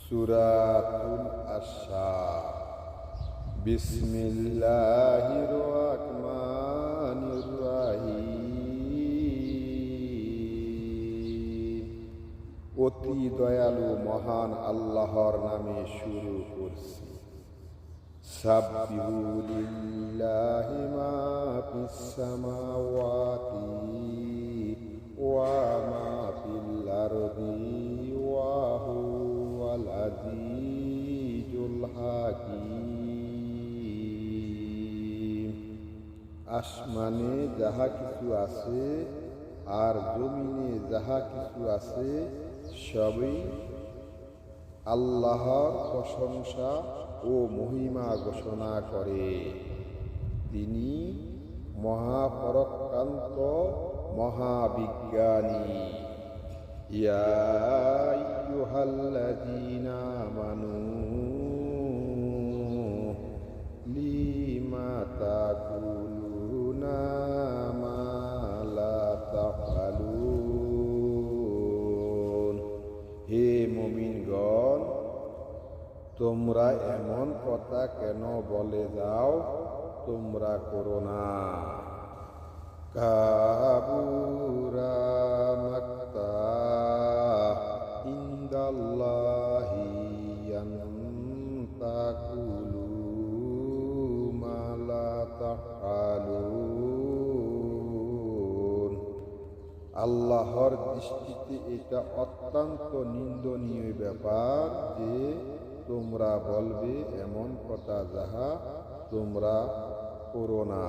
সূরাতুল আশা। বিসমিল্লাহির রহমানির রহিম। অতি দয়ালু মহান আল্লাহর নামে শুরু করছি। সাব্বিহু লিল্লাহি মা ফিস সামাওয়াতি ওয়া মা ফিল আরদি ওয়া হুয়াল আজিজুল হাকীম। আসমানে যাহা কিছু আছে আর জমিনে যাহা কিছু আছে সবই আল্লাহর প্রশংসা ও মহিমা ঘোষণা করে। তিনি মহাপরাক্রান্ত মহাবিজ্ঞানী। ইয়া আইয়ুহাল্লাযীনা আমানু লিমা তাকুলুনা মা লা তাফআলুন। হে মুমিনগণ, তোমরা এমন কথা কেন বলে যাও তোমরা করো না। কাবুরা মাক্তা ইনদাল্লাহি আন তাকুলু মা লা তাফআলুন। আল্লাহর দৃষ্টিতে এটা অত্যন্ত নিন্দনীয় ব্যাপার যে তোমরা বলবে এমন কথা যাহা তোমরা করো না।